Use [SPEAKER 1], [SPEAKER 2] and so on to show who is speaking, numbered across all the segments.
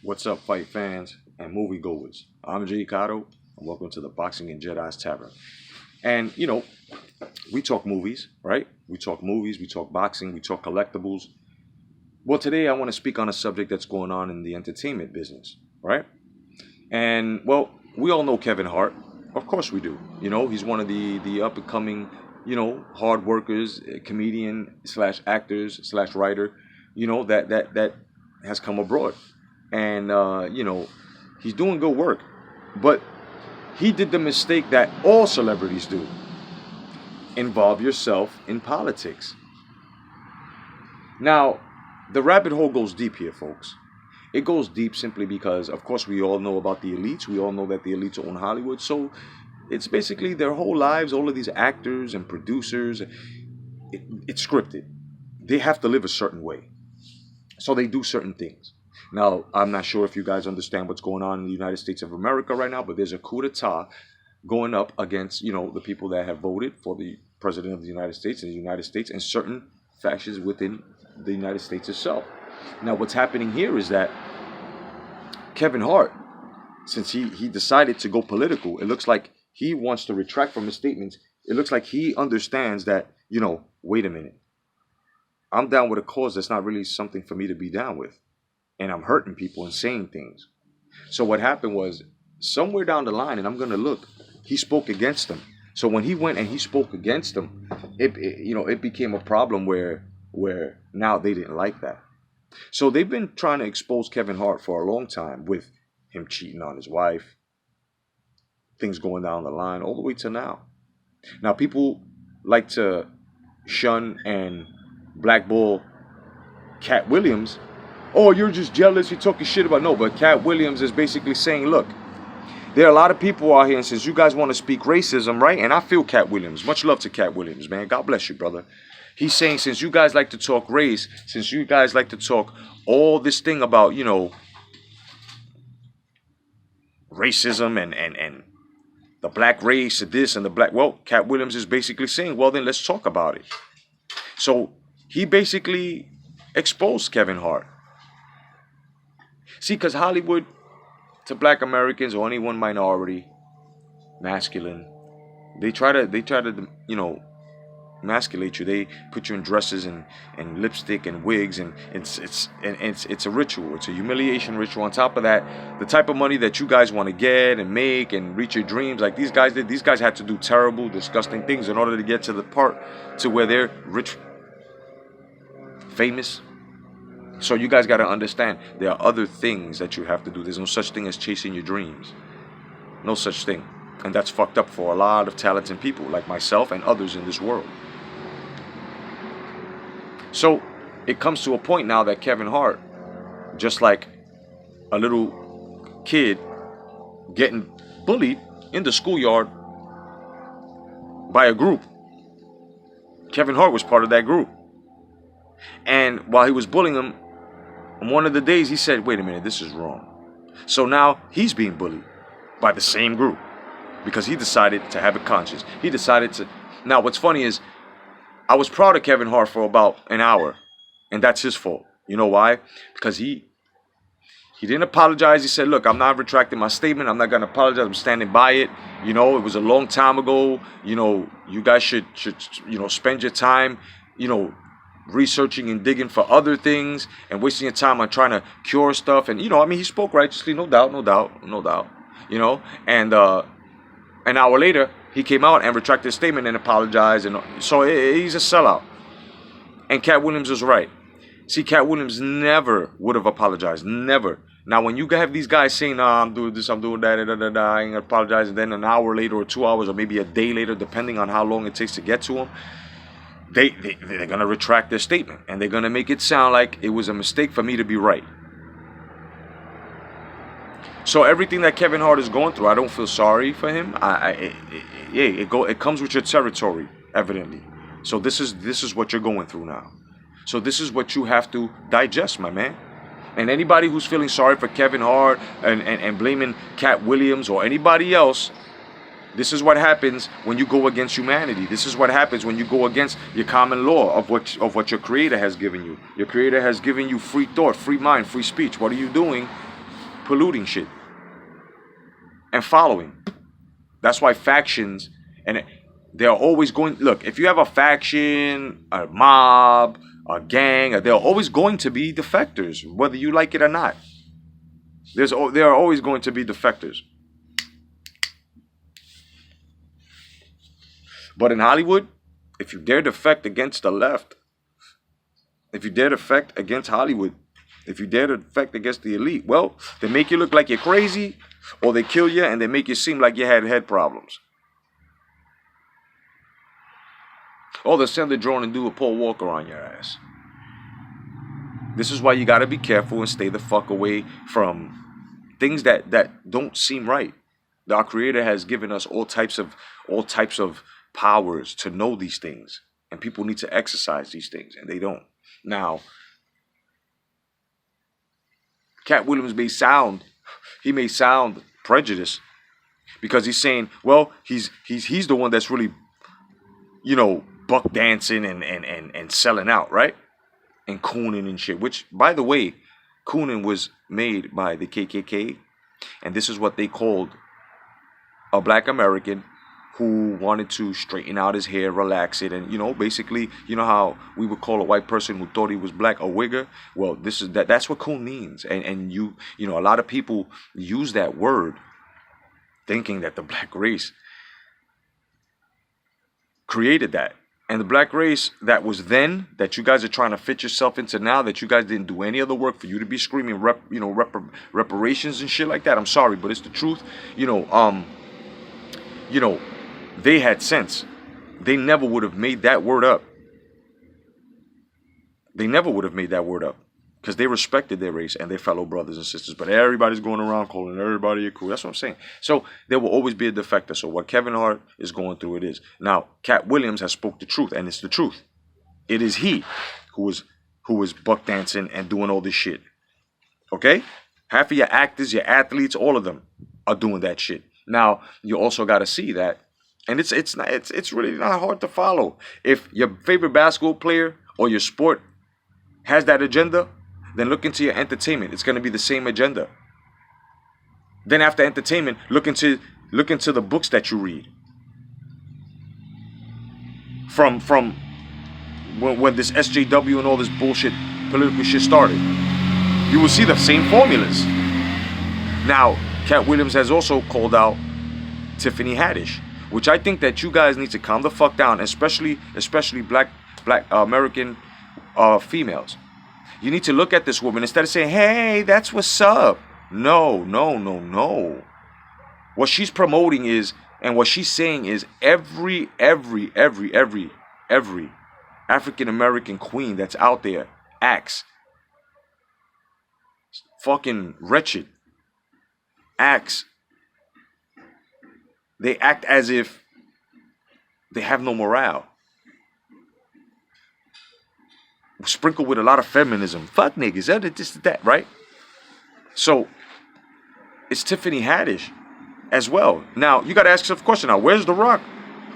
[SPEAKER 1] What's up, fight fans and moviegoers? I'm Jay Cotto, and welcome to the Boxing and Jedi's Tavern. And we talk movies, right? We talk movies, we talk boxing, we talk collectibles. Well, today I want to speak on a subject that's going on in the entertainment business, right? And well, we all know Kevin Hart. Of course we do. He's one of the up and coming, hard workers, comedian slash actors slash writer, that has come abroad. And he's doing good work. But he did the mistake that all celebrities do. Involve yourself in politics. Now, the rabbit hole goes deep here, folks. It goes deep simply because, of course, we all know about the elites. We all know that the elites own Hollywood. So it's basically their whole lives, all of these actors and producers, it's scripted. They have to live a certain way. So they do certain things. Now, I'm not sure if you guys understand what's going on in the United States of America right now, but there's a coup d'etat going up against, the people that have voted for the president of the United States and certain factions within the United States itself. Now, what's happening here is that Kevin Hart, since he decided to go political, it looks like he wants to retract from his statements. It looks like he understands that, wait a minute. I'm down with a cause that's not really something for me to be down with. And I'm hurting people and saying things. So what happened was, somewhere down the line, and I'm going to look, he spoke against them. So when he went and he spoke against them, it became a problem where now they didn't like that. So they've been trying to expose Kevin Hart for a long time with him cheating on his wife, things going down the line, all the way to now. Now, people like to shun and blackball Cat Williams. Oh, you're just jealous, you're talking shit about. No, but Cat Williams is basically saying, look, there are a lot of people out here, and since you guys want to speak racism, right? And I feel Cat Williams. Much love to Cat Williams, man. God bless you, brother. He's saying, since you guys like to talk race, since you guys like to talk all this thing about, racism and the black race, this and the black, well, Cat Williams is basically saying, well, then let's talk about it. So he basically exposed Kevin Hart. See, because Hollywood, to black Americans or any one minority, masculine, they try to emasculate you. They put you in dresses and lipstick and wigs, and it's a ritual. It's a humiliation ritual. On top of that, the type of money that you guys want to get and make and reach your dreams, like these guys did. These guys had to do terrible, disgusting things in order to get to the part to where they're rich, famous. So you guys got to understand, there are other things that you have to do. There's no such thing as chasing your dreams. No such thing. And that's fucked up for a lot of talented people like myself and others in this world. So it comes to a point now that Kevin Hart, just like a little kid getting bullied in the schoolyard by a group, Kevin Hart was part of that group. And while he was bullying him, on one of the days he said, wait a minute, this is wrong. So now he's being bullied by the same group because he decided to have a conscience. He decided to. Now, what's funny is I was proud of Kevin Hart for about an hour, and that's his fault. You know why? Because he didn't apologize. He said, look, I'm not retracting my statement. I'm not going to apologize. I'm standing by it. It was a long time ago. You guys should spend your time, researching and digging for other things and wasting your time on trying to cure stuff. And, he spoke righteously, no doubt. And an hour later, he came out and retracted his statement and apologized. And so he's a sellout. And Cat Williams was right. See, Cat Williams never would have apologized. Never. Now, when you have these guys saying, nah, I'm doing this, I'm doing that, I ain't gonna apologize. And then an hour later or 2 hours or maybe a day later, depending on how long it takes to get to him, they're going to retract their statement. And they're going to make it sound like it was a mistake for me to be right. So everything that Kevin Hart is going through, I don't feel sorry for him. It comes with your territory, evidently. So this is what you're going through now. So this is what you have to digest, my man. And anybody who's feeling sorry for Kevin Hart and blaming Cat Williams or anybody else, this is what happens when you go against humanity. This is what happens when you go against your common law of what your Creator has given you. Your Creator has given you free thought, free mind, free speech. What are you doing? polluting shit and following. That's why factions, and they're always going, look, if you have a faction, a mob, a gang, they're always going to be defectors, whether you like it or not. There are always going to be defectors. But in Hollywood, if you dare defect against the left, if you dare defect against Hollywood, if you dare defect against the elite, well, they make you look like you're crazy, or they kill you and they make you seem like you had head problems. Or they'll send a drone and do a Paul Walker on your ass. This is why you got to be careful and stay the fuck away from things that don't seem right. Our Creator has given us all types of powers to know these things, and people need to exercise these things, and they don't. Now, Cat Williams may sound prejudiced because he's saying, well, he's the one that's really, buck dancing and selling out, right? And cooning and shit, which, by the way, cooning was made by the KKK, and this is what they called a black American who wanted to straighten out his hair, relax it, and basically, how we would call a white person who thought he was black a wigger. Well, that's what coon means, and a lot of people use that word thinking that the black race created that. And the black race that was then, that you guys are trying to fit yourself into now, that you guys didn't do any other work for you to be screaming reparations and shit like that. I'm sorry, but it's the truth. They had sense. They never would have made that word up. They never would have made that word up because they respected their race and their fellow brothers and sisters. But everybody's going around calling everybody a cool. That's what I'm saying. So there will always be a defector. So what Kevin Hart is going through, it is. Now, Cat Williams has spoke the truth, and it's the truth. It is he who was buck dancing and doing all this shit. Okay? Half of your actors, your athletes, all of them are doing that shit. Now, you also got to see that, and it's really not hard to follow. If your favorite basketball player or your sport has that agenda, then look into your entertainment. It's going to be the same agenda. Then after entertainment, look into the books that you read. From when this SJW and all this bullshit, political shit started, you will see the same formulas. Now, Cat Williams has also called out Tiffany Haddish, which I think that you guys need to calm the fuck down, especially black American females. You need to look at this woman instead of saying, hey, that's what's up. No. What she's promoting is, and what she's saying is, every African American queen that's out there acts fucking wretched. They act as if they have no morale. Sprinkled with a lot of feminism. Fuck niggas, that, right? So, it's Tiffany Haddish as well. Now, you got to ask yourself a question now. Where's The Rock?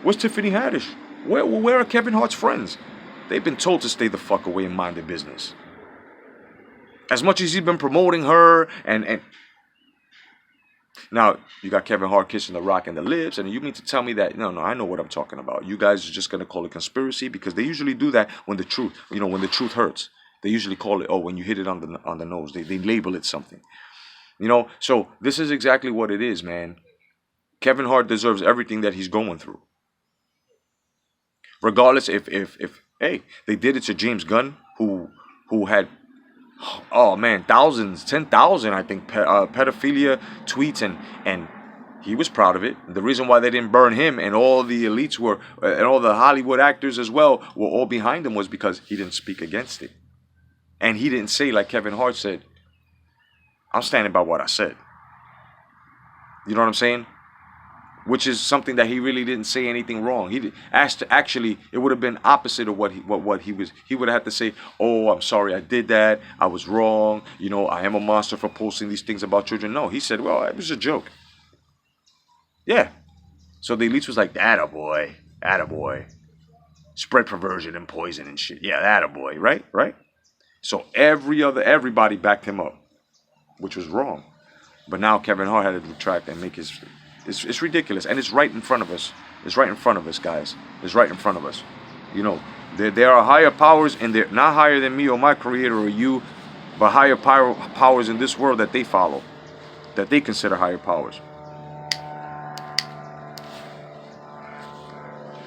[SPEAKER 1] Where's Tiffany Haddish? Where are Kevin Hart's friends? They've been told to stay the fuck away and mind their business. As much as he's been promoting her and now, you got Kevin Hart kissing The Rock in the lips, and you mean to tell me that, no, I know what I'm talking about. You guys are just going to call it conspiracy because they usually do that when the truth, when the truth hurts. They usually call it, when you hit it on the nose. They label it something. So this is exactly what it is, man. Kevin Hart deserves everything that he's going through. Regardless if they did it to James Gunn, who had, oh man, thousands, 10,000, I think, pedophilia tweets, and he was proud of it. The reason why they didn't burn him and all the elites were, and all the Hollywood actors as well, were all behind him was because he didn't speak against it. And he didn't say, like Kevin Hart said, I'm standing by what I said. You know what I'm saying? Which is something that he really didn't say anything wrong. Actually, it would have been opposite of what he was. He would have had to say, "Oh, I'm sorry, I did that. I was wrong. I am a monster for posting these things about children." No, he said, "Well, it was a joke." Yeah. So the elites was like, "Attaboy, spread perversion and poison and shit." Yeah, attaboy, right? So everybody backed him up, which was wrong. But now Kevin Hart had to retract and make his. It's ridiculous, and it's right in front of us. It's right in front of us, guys. It's right in front of us. You know, there are higher powers, and they're not higher than me or my creator or you, but higher powers in this world that they follow, that they consider higher powers.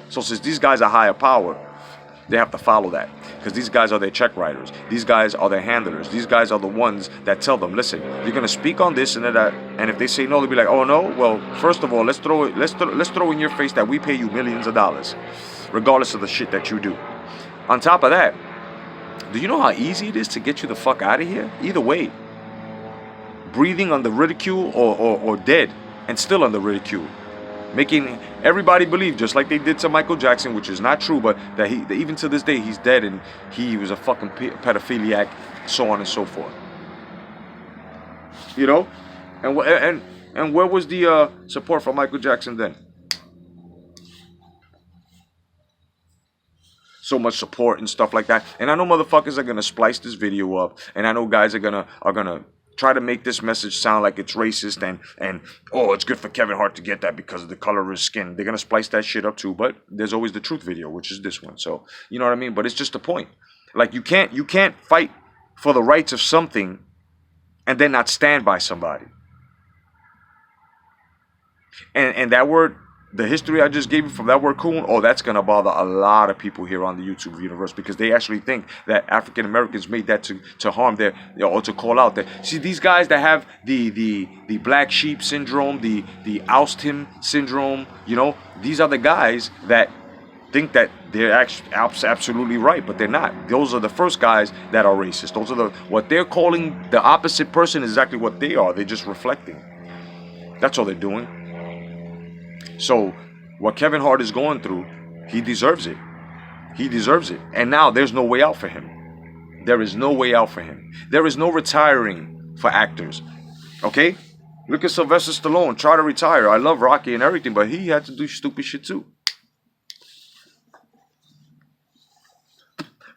[SPEAKER 1] So since these guys are higher power, they have to follow that. Because these guys are their check writers. These guys are their handlers. These guys are the ones that tell them, listen, you're gonna speak on this and that. And if they say no, they'll be like, oh no, well, first of all, let's throw in your face that we pay you millions of dollars, regardless of the shit that you do. On top of that, do you know how easy it is to get you the fuck out of here? Either way, breathing under ridicule or dead and still under ridicule. Making everybody believe, just like they did to Michael Jackson, which is not true, but that even to this day he's dead and he was a fucking pedophiliac, so on and so forth. You know, and where was the support for Michael Jackson then? So much support and stuff like that. And I know motherfuckers are gonna splice this video up, and I know guys are gonna try to make this message sound like it's racist and oh, it's good for Kevin Hart to get that because of the color of his skin. They're gonna splice that shit up too, but there's always the truth video, which is this one. So you know what I mean? But it's just a point. Like you can't fight for the rights of something and then not stand by somebody. And that word, the history I just gave you from that word coon, oh, that's going to bother a lot of people here on the YouTube universe because they actually think that African Americans made that to harm their, or to call out that. See, these guys that have the black sheep syndrome, the oust him syndrome, you know, these are the guys that think that they're actually absolutely right, but they're not. Those are the first guys that are racist. Those are what they're calling the opposite person is exactly what they are. They're just reflecting. That's all they're doing. So what Kevin Hart is going through, he deserves it. He deserves it. And now there's no way out for him. There is no way out for him. There is no retiring for actors. Okay? Look at Sylvester Stallone. Try to retire. I love Rocky and everything, but he had to do stupid shit too.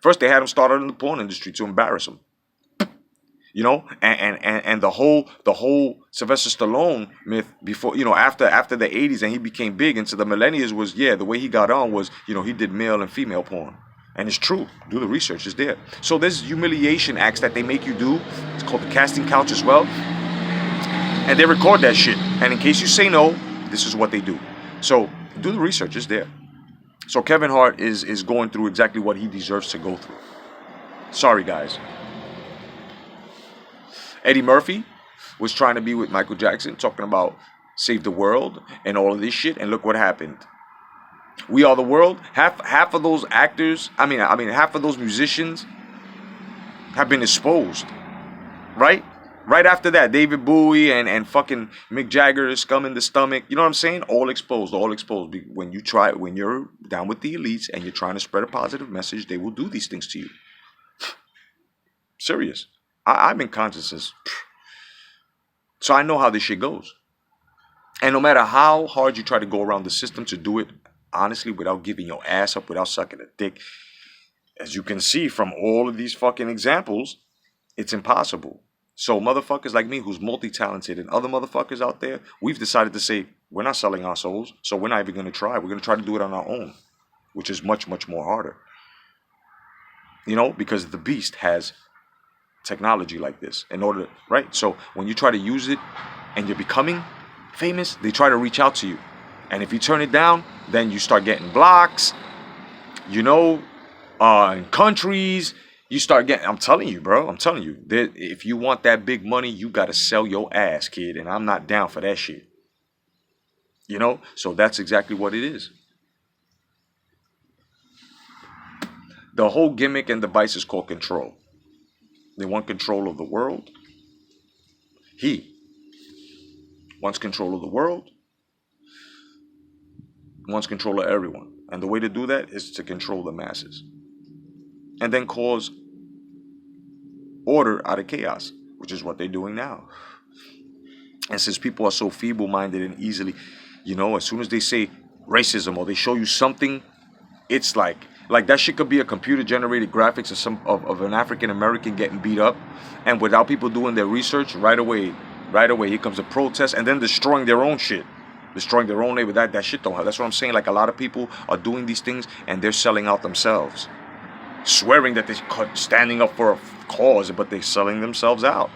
[SPEAKER 1] First, they had him start out in the porn industry to embarrass him. You know, and the whole Sylvester Stallone myth before, you know, after the 80s and he became big into the millennials was, yeah, the way he got on was, you know, he did male and female porn. And it's true. Do the research. It's there. So there's humiliation acts that they make you do. It's called the casting couch as well. And they record that shit. And in case you say no, this is what they do. So do the research. It's there. So Kevin Hart is going through exactly what he deserves to go through. Sorry, guys. Eddie Murphy was trying to be with Michael Jackson, talking about save the world and all of this shit, and look what happened. We Are the World. Half of those actors, I mean, half of those musicians have been exposed, right? Right after that, David Bowie and fucking Mick Jagger, Scum in the Stomach. You know what I'm saying? All exposed, all exposed. When you're down with the elites and you're trying to spread a positive message, they will do these things to you. Serious. I'm in consciousness. So I know how this shit goes. And no matter how hard you try to go around the system to do it, honestly, without giving your ass up, without sucking a dick, as you can see from all of these fucking examples, it's impossible. So motherfuckers like me who's multi-talented and other motherfuckers out there, we've decided to say, we're not selling our souls, so we're not even going to try. We're going to try to do it on our own, which is much, much more harder. You know, because the beast has technology like this in order, right? So when you try to use it and you're becoming famous, they try to reach out to you. And if you turn it down, then you start getting blocks, you know, in countries, you start getting, I'm telling you, bro, if you want that big money, you got to sell your ass, kid. And I'm not down for that shit. You know, so that's exactly what it is. The whole gimmick and device is called control. They want control of the world. He wants control of the world. Wants control of everyone. And the way to do that is to control the masses. And then cause order out of chaos, which is what they're doing now. And since people are so feeble-minded and easily, you know, as soon as they say racism or they show you something, it's like that shit could be a computer-generated graphics of an African American getting beat up, and without people doing their research, right away, Right away, here comes a protest, and then destroying their own shit. Destroying their own neighbor. That shit don't help. That's what I'm saying. Like, a lot of people are doing these things, and they're selling out themselves. Swearing that they're standing up for a cause, but they're selling themselves out.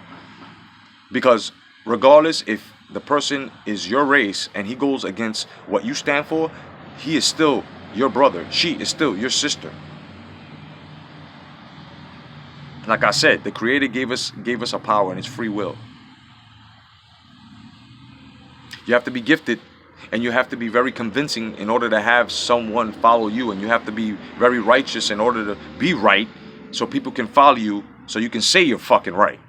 [SPEAKER 1] Because regardless if the person is your race and he goes against what you stand for, he is still your brother. She is still your sister. Like I said, the Creator gave us a power, and it's free will. You have to be gifted, and you have to be very convincing in order to have someone follow you, and you have to be very righteous in order to be right, so people can follow you, so you can say you're fucking right.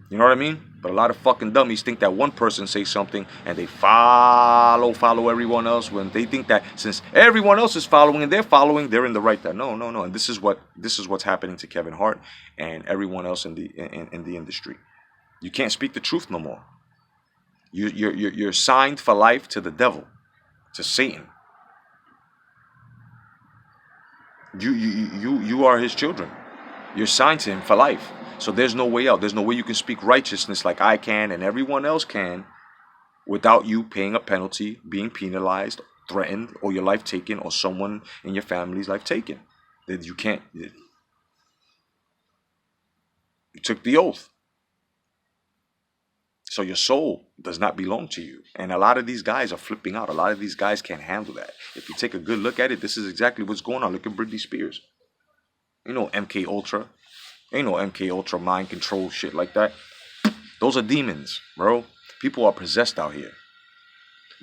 [SPEAKER 1] You know what I mean? But a lot of fucking dummies think that one person says something and they follow everyone else, when they think that since everyone else is following and they're in the right. That no. And this is what's happening to Kevin Hart and everyone else in the industry. You can't speak the truth no more. You're signed for life to the devil, to Satan. You are his children. You're signed to him for life. So there's no way out. There's no way you can speak righteousness like I can and everyone else can without you paying a penalty, being penalized, threatened, or your life taken, or someone in your family's life taken. That you can't. You took the oath. So your soul does not belong to you. And a lot of these guys are flipping out. A lot of these guys can't handle that. If you take a good look at it, this is exactly what's going on. Look at Britney Spears. You know MK Ultra. Ain't no MK Ultra mind control shit like that. Those are demons, bro. People are possessed out here.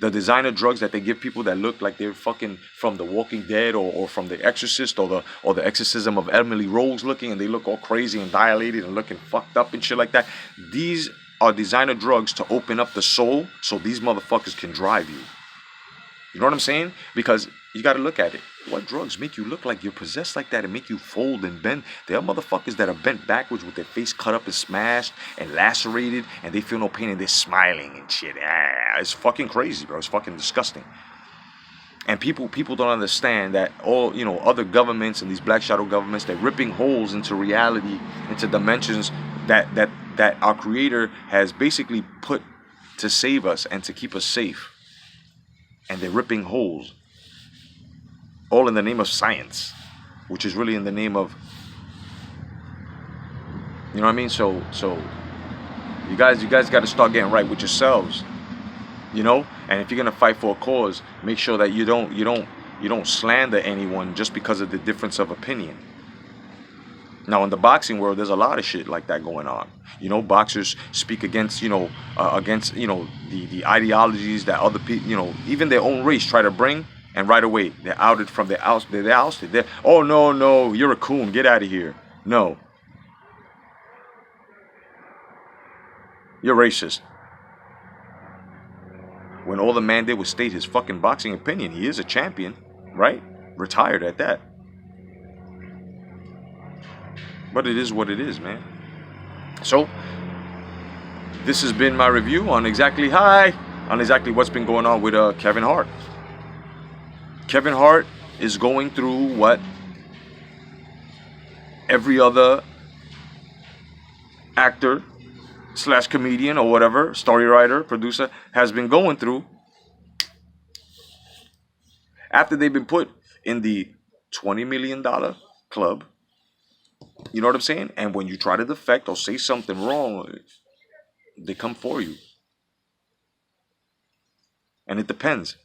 [SPEAKER 1] The designer drugs that they give people that look like they're fucking from The Walking Dead or from The Exorcist or the Exorcism of Emily Rose looking, and they look all crazy and dilated and looking fucked up and shit like that. These are designer drugs to open up the soul so these motherfuckers can drive you. You know what I'm saying? Because you got to look at it. What drugs make you look like you're possessed like that and make you fold and bend? There are motherfuckers that are bent backwards with their face cut up and smashed and lacerated, and they feel no pain and they're smiling and shit. It's fucking crazy, bro. It's fucking disgusting. And people don't understand that all, other governments and these black shadow governments, they're ripping holes into reality, into dimensions that our Creator has basically put to save us and to keep us safe. And they're ripping holes, all in the name of science, which is really in the name of, you know what I mean? So you guys got to start getting right with yourselves, And if you're gonna fight for a cause, make sure that you don't slander anyone just because of the difference of opinion. Now, in the boxing world, there's a lot of shit like that going on. Boxers speak against, the ideologies that other people, even their own race try to bring, and right away they're outed from their ousted. They're ousted. Oh no, you're a coon. Get out of here. No, you're racist. When all the man did was state his fucking boxing opinion, he is a champion, right? Retired at that. But it is what it is, man. So, this has been my review on exactly what's been going on with Kevin Hart. Kevin Hart is going through what every other actor / comedian or whatever, story writer, producer, has been going through after they've been put in the $20 million club. You know what I'm saying? And when you try to defect or say something wrong, they come for you. And it depends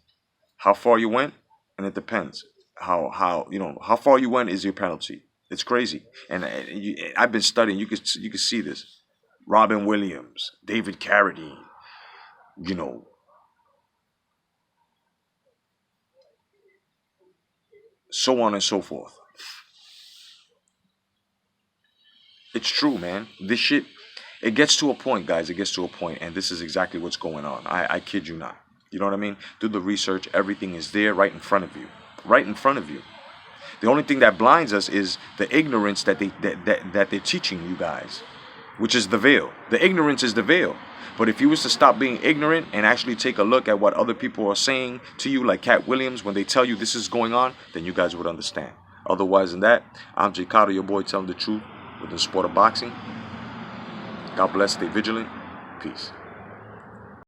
[SPEAKER 1] how far you went, and it depends how far you went is your penalty. It's crazy. And I've been studying. You could see this. Robin Williams, David Carradine, so on and so forth. It's true, man. This shit, it gets to a point, guys. It gets to a point, and this is exactly what's going on. I kid you not. You know what I mean? Do the research. Everything is there right in front of you. Right in front of you. The only thing that blinds us is the ignorance that they're teaching you guys, which is the veil. The ignorance is the veil. But if you was to stop being ignorant and actually take a look at what other people are saying to you, like Cat Williams, when they tell you this is going on, then you guys would understand. Otherwise than that, I'm Jay Cotto, your boy telling the truth with the sport of boxing. God bless. Stay vigilant. Peace.